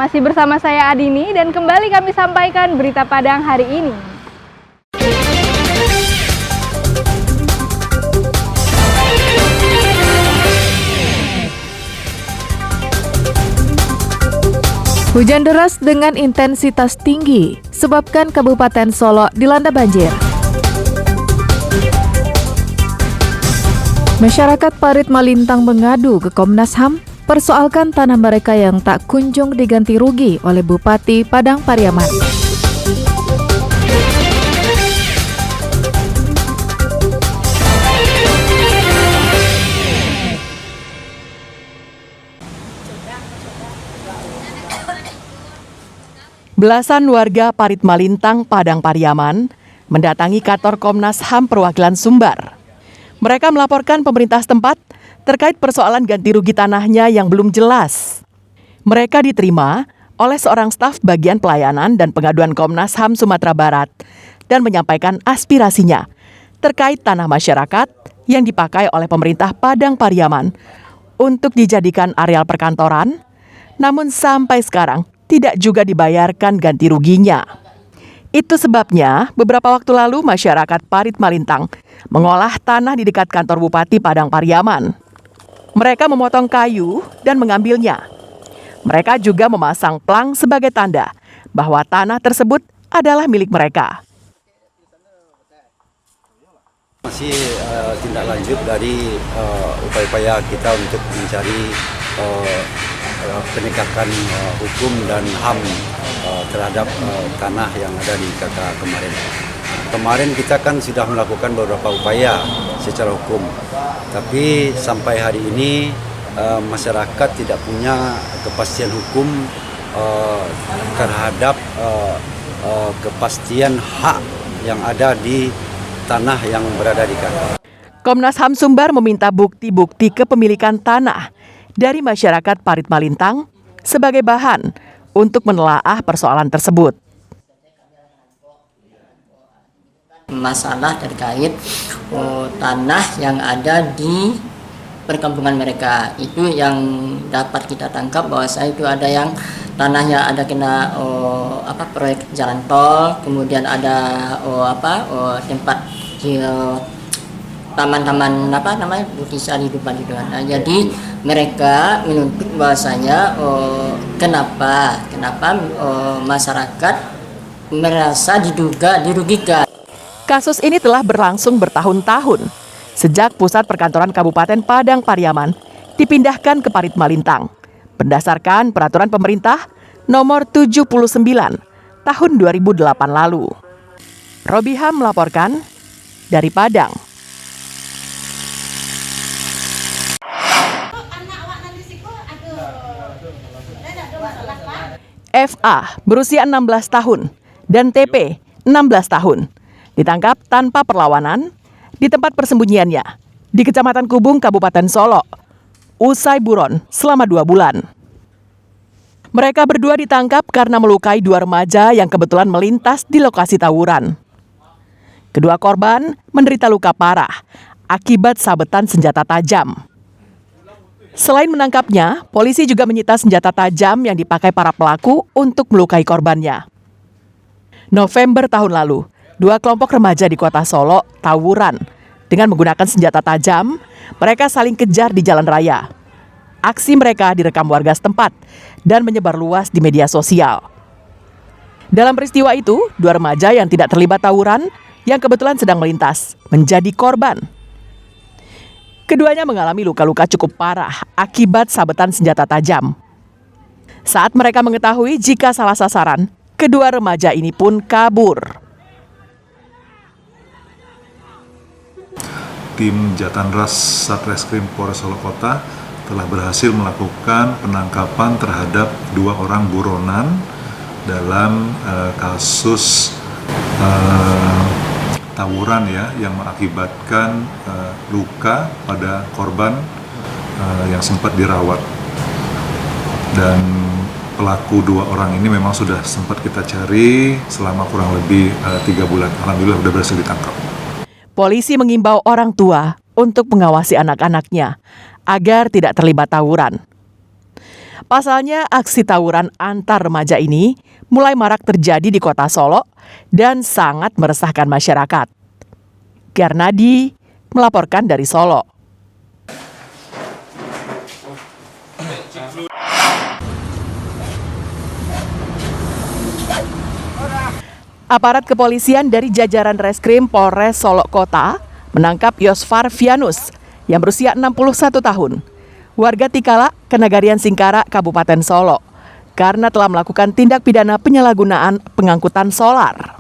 Masih bersama saya Adini dan kembali kami sampaikan berita Padang hari ini. Hujan deras dengan intensitas tinggi sebabkan Kabupaten Solo dilanda banjir. Masyarakat Parit Malintang mengadu ke Komnas HAM persoalkan tanah mereka yang tak kunjung diganti rugi oleh Bupati Padang Pariaman. Belasan warga Parit Malintang, Padang Pariaman mendatangi kantor Komnas HAM perwakilan Sumbar. Mereka melaporkan pemerintah setempat terkait persoalan ganti rugi tanahnya yang belum jelas. Mereka diterima oleh seorang staf bagian pelayanan dan pengaduan Komnas HAM Sumatera Barat dan menyampaikan aspirasinya terkait tanah masyarakat yang dipakai oleh pemerintah Padang Pariaman untuk dijadikan areal perkantoran, namun sampai sekarang tidak juga dibayarkan ganti ruginya. Itu sebabnya beberapa waktu lalu masyarakat Parit Malintang mengolah tanah di dekat kantor Bupati Padang Pariaman. Mereka memotong kayu dan mengambilnya. Mereka juga memasang plang sebagai tanda bahwa tanah tersebut adalah milik mereka. Masih tindak lanjut dari upaya-upaya kita untuk mencari penegakan hukum dan HAM terhadap tanah yang ada di KK kemarin. Kemarin kita kan sudah melakukan beberapa upaya secara hukum, tapi sampai hari ini masyarakat tidak punya kepastian hukum terhadap kepastian hak yang ada di tanah yang berada di KK. Komnas HAM Sumbar meminta bukti-bukti kepemilikan tanah dari masyarakat Parit Malintang sebagai bahan untuk menelaah persoalan tersebut. Masalah terkait tanah yang ada di perkampungan mereka itu yang dapat kita tangkap bahwa itu ada yang tanahnya ada kena proyek jalan tol, kemudian ada tempat taman-taman butisan hidupan itu. Nah, jadi mereka menuntut bahwasanya kenapa masyarakat merasa dirugikan. Kasus ini telah berlangsung bertahun-tahun sejak pusat perkantoran Kabupaten Padang Pariaman dipindahkan ke Parit Malintang berdasarkan peraturan pemerintah nomor 79 tahun 2008 lalu. Robiham melaporkan dari Padang. FA berusia 16 tahun dan TP 16 tahun ditangkap tanpa perlawanan di tempat persembunyiannya di Kecamatan Kubung, Kabupaten Solo, usai buron selama 2 bulan. Mereka berdua ditangkap karena melukai 2 remaja yang kebetulan melintas di lokasi tawuran. Kedua korban menderita luka parah akibat sabetan senjata tajam. Selain menangkapnya, polisi juga menyita senjata tajam yang dipakai para pelaku untuk melukai korbannya. November tahun lalu, 2 kelompok remaja di kota Solo tawuran. Dengan menggunakan senjata tajam, mereka saling kejar di jalan raya. Aksi mereka direkam warga setempat dan menyebar luas di media sosial. Dalam peristiwa itu, 2 remaja yang tidak terlibat tawuran yang kebetulan sedang melintas menjadi korban. Keduanya mengalami luka-luka cukup parah akibat sabetan senjata tajam. Saat mereka mengetahui jika salah sasaran, kedua remaja ini pun kabur. Tim Jatanras Satreskrim Polres Solo Kota telah berhasil melakukan penangkapan terhadap 2 orang buronan dalam kasus tawuran yang mengakibatkan luka pada korban yang sempat dirawat. Dan pelaku 2 orang ini memang sudah sempat kita cari selama kurang lebih 3 bulan. Alhamdulillah sudah berhasil ditangkap. Polisi mengimbau orang tua untuk mengawasi anak-anaknya agar tidak terlibat tawuran. Pasalnya, aksi tawuran antar remaja ini mulai marak terjadi di kota Solo dan sangat meresahkan masyarakat. Garnadi melaporkan dari Solo. Aparat kepolisian dari jajaran Reskrim Polres Solo Kota menangkap Yosfar Vianus yang berusia 61 tahun, warga Tikala, Kenagarian Singkara, Kabupaten Solo, karena telah melakukan tindak pidana penyalahgunaan pengangkutan solar.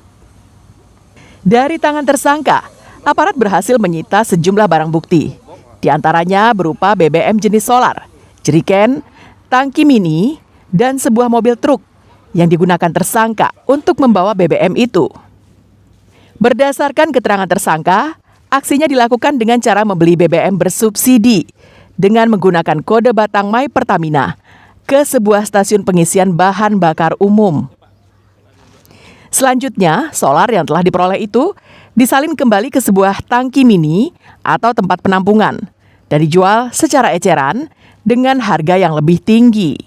Dari tangan tersangka, aparat berhasil menyita sejumlah barang bukti, di antaranya berupa BBM jenis solar, jeriken, tangki mini, dan sebuah mobil truk yang digunakan tersangka untuk membawa BBM itu. Berdasarkan keterangan tersangka, aksinya dilakukan dengan cara membeli BBM bersubsidi dengan menggunakan kode batang My Pertamina ke sebuah stasiun pengisian bahan bakar umum. Selanjutnya, solar yang telah diperoleh itu disalin kembali ke sebuah tangki mini atau tempat penampungan dan dijual secara eceran dengan harga yang lebih tinggi.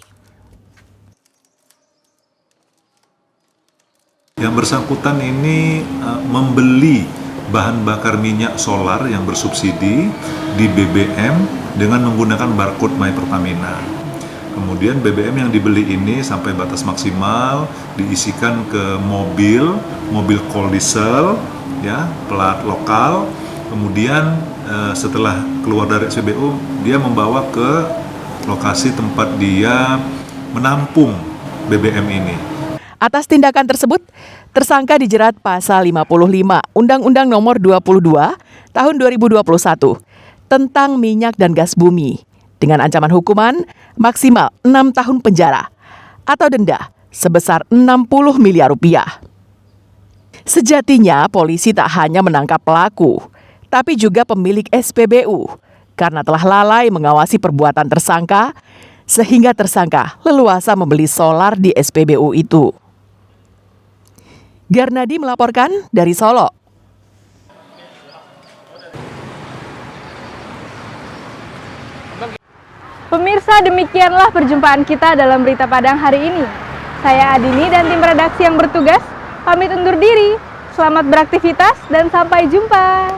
Yang bersangkutan ini membeli bahan bakar minyak solar yang bersubsidi di BBM dengan menggunakan barcode My Pertamina. Kemudian BBM yang dibeli ini sampai batas maksimal diisikan ke mobil cold diesel, ya, plat lokal. Kemudian setelah keluar dari SPBU, dia membawa ke lokasi tempat dia menampung BBM ini. Atas tindakan tersebut, tersangka dijerat pasal 55 Undang-Undang Nomor 22 Tahun 2021 tentang minyak dan gas bumi dengan ancaman hukuman maksimal 6 tahun penjara atau denda sebesar 60 miliar rupiah. Sejatinya, polisi tak hanya menangkap pelaku, tapi juga pemilik SPBU karena telah lalai mengawasi perbuatan tersangka sehingga tersangka leluasa membeli solar di SPBU itu. Garnadi melaporkan dari Solo. Pemirsa, demikianlah perjumpaan kita dalam Berita Padang hari ini. Saya Adini dan tim redaksi yang bertugas pamit undur diri. Selamat beraktivitas dan sampai jumpa.